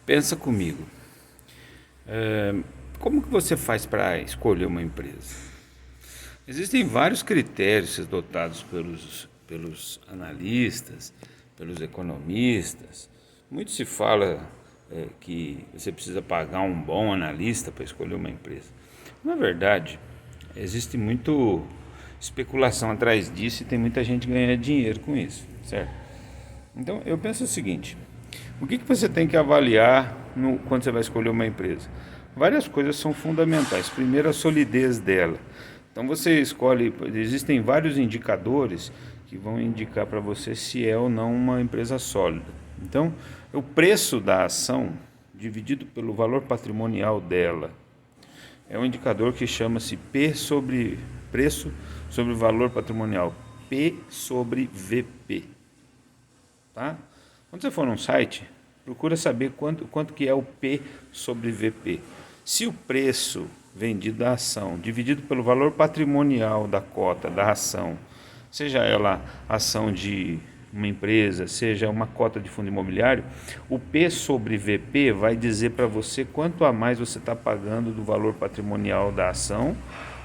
Pensa comigo, como que você faz para escolher uma empresa? Existem vários critérios adotados pelos analistas, pelos economistas. Muito se fala que você precisa pagar um bom analista para escolher uma empresa. Na verdade, existe muito especulação atrás disso e tem muita gente ganhando dinheiro com isso, certo? Então, eu penso o seguinte: o que você tem que avaliar quando você vai escolher uma empresa? Várias coisas são fundamentais. Primeiro, a solidez dela. Então, você escolhe, existem vários indicadores que vão indicar para você se é ou não uma empresa sólida. Então, o preço da ação dividido pelo valor patrimonial dela é um indicador que chama-se P sobre preço sobre valor patrimonial, P sobre VP. Tá? Quando você for num site, procura saber quanto que é o P sobre VP. Se o preço vendido da ação dividido pelo valor patrimonial da cota da ação, seja ela ação de uma empresa, seja uma cota de fundo imobiliário, o P sobre VP vai dizer para você quanto a mais você está pagando do valor patrimonial da ação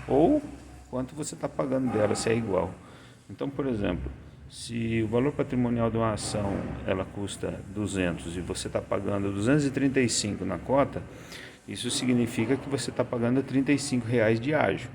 ou quanto você está pagando dela, se é igual. Então, por exemplo, se o valor patrimonial de uma ação ela custa 200 e você está pagando 235 na cota, isso significa que você está pagando R$ 35 de ágio.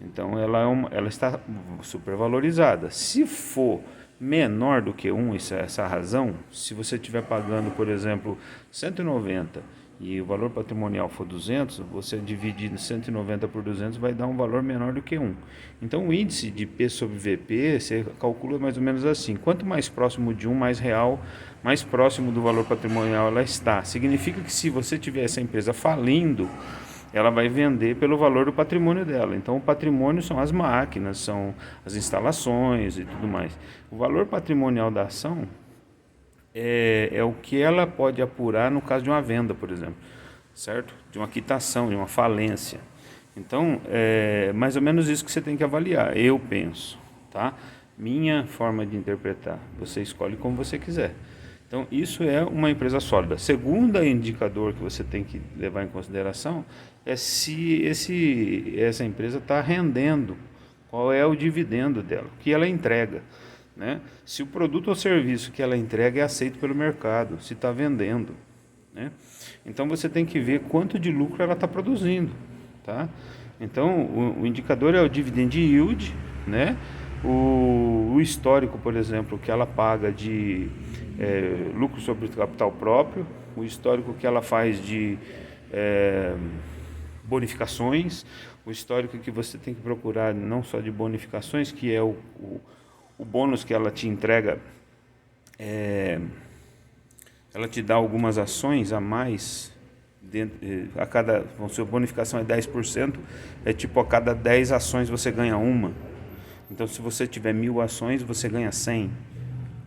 Então ela está supervalorizada. Se for menor do que 1, essa razão, se você estiver pagando, por exemplo, 190 e o valor patrimonial for 200, você dividir 190 por 200 vai dar um valor menor do que 1. Então o índice de P sobre VP, você calcula mais ou menos assim: quanto mais próximo de 1, mais real, mais próximo do valor patrimonial ela está. Significa que se você tiver essa empresa falindo, ela vai vender pelo valor do patrimônio dela. Então o patrimônio são as máquinas, são as instalações e tudo mais. O valor patrimonial da ação é o que ela pode apurar no caso de uma venda, por exemplo, certo? De uma quitação, de uma falência. Então, é mais ou menos isso que você tem que avaliar, eu penso, tá? Minha forma de interpretar, você escolhe como você quiser. Então, isso é uma empresa sólida. Segundo indicador que você tem que levar em consideração é se essa empresa está rendendo, qual é o dividendo dela, o que ela entrega. Né? Se o produto ou serviço que ela entrega é aceito pelo mercado, se está vendendo. Né? Então você tem que ver quanto de lucro ela está produzindo. Tá? Então o indicador é o dividend yield, né? O histórico, por exemplo, que ela paga de lucro sobre o capital próprio, o histórico que ela faz de bonificações, o histórico que você tem que procurar não só de bonificações, que é o bônus que ela te entrega, ela te dá algumas ações a mais, a cada, vamos dizer, a bonificação é 10%, é tipo a cada 10 ações você ganha uma. Então se você tiver 1.000 ações, você ganha 100,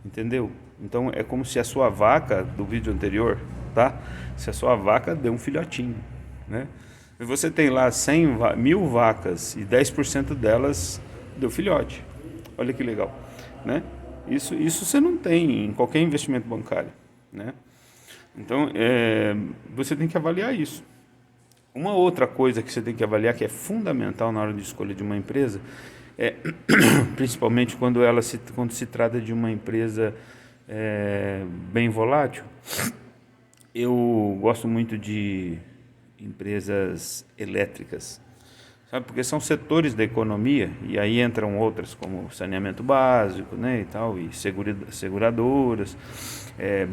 entendeu? Então é como se a sua vaca, do vídeo anterior, tá? Se a sua vaca deu um filhotinho, né? E você tem lá 1.000 vacas e 10% delas deu filhote. Olha que legal, né? Isso você não tem em qualquer investimento bancário, né? Então, você tem que avaliar isso. Uma outra coisa que você tem que avaliar, que é fundamental na hora de escolha de uma empresa, principalmente quando se trata de uma empresa bem volátil. Eu gosto muito de empresas elétricas, sabe? Porque são setores da economia e aí entram outras como saneamento básico, né, e tal, e seguradoras,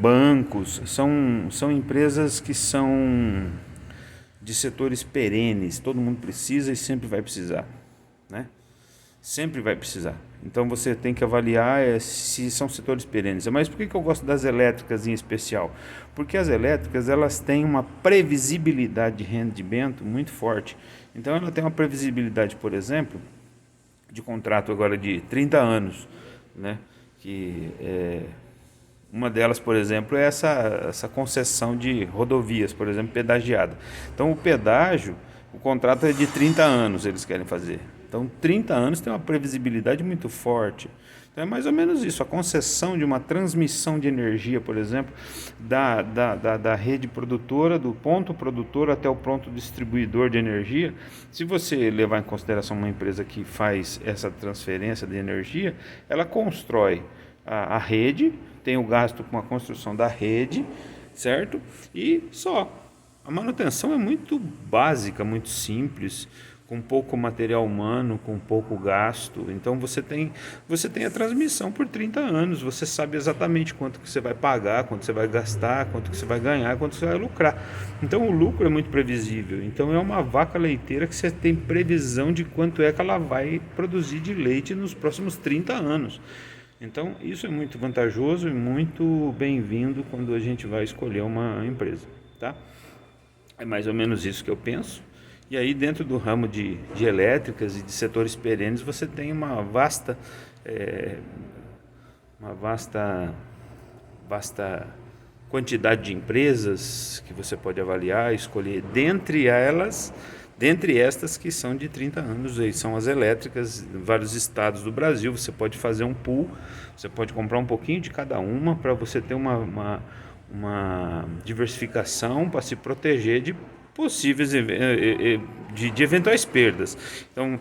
bancos, são empresas que são de setores perenes, todo mundo precisa e sempre vai precisar, né? Sempre vai precisar. Então você tem que avaliar se são setores perenes. Mas por que eu gosto das elétricas em especial? Porque as elétricas elas têm uma previsibilidade de rendimento muito forte. Então ela tem uma previsibilidade, por exemplo, de contrato agora de 30 anos, né? Que uma delas, por exemplo, é essa concessão de rodovias, por exemplo, pedagiada. Então o pedágio, o contrato é de 30 anos, eles querem fazer. Então 30 anos tem uma previsibilidade muito forte. Então é mais ou menos isso, a concessão de uma transmissão de energia, por exemplo, da rede produtora, do ponto produtor até o ponto distribuidor de energia. Se você levar em consideração uma empresa que faz essa transferência de energia, ela constrói a rede, tem o gasto com a construção da rede, certo? E só. A manutenção é muito básica, muito simples, com pouco material humano, com pouco gasto. Então você tem a transmissão por 30 anos, você sabe exatamente quanto que você vai pagar, quanto você vai gastar, quanto que você vai ganhar, quanto você vai lucrar. Então o lucro é muito previsível. Então é uma vaca leiteira que você tem previsão de quanto é que ela vai produzir de leite nos próximos 30 anos. Então isso é muito vantajoso e muito bem-vindo quando a gente vai escolher uma empresa, tá? É mais ou menos isso que eu penso. E aí dentro do ramo de elétricas e de setores perenes você tem uma vasta quantidade de empresas que você pode avaliar, escolher dentre estas que são de 30 anos, aí são as elétricas em vários estados do Brasil. Você pode fazer um pool, você pode comprar um pouquinho de cada uma para você ter uma diversificação para se proteger de possíveis de eventuais perdas. Então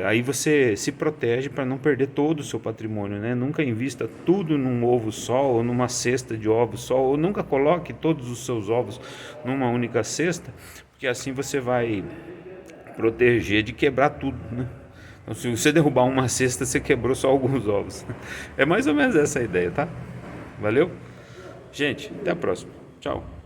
aí você se protege para não perder todo o seu patrimônio, né? Nunca invista tudo num ovo só ou numa cesta de ovos só, ou nunca coloque todos os seus ovos numa única cesta, porque assim você vai proteger de quebrar tudo, né? Então, se você derrubar uma cesta, você quebrou só alguns ovos. É mais ou menos essa a ideia, tá? Valeu? Gente, até a próxima. Tchau.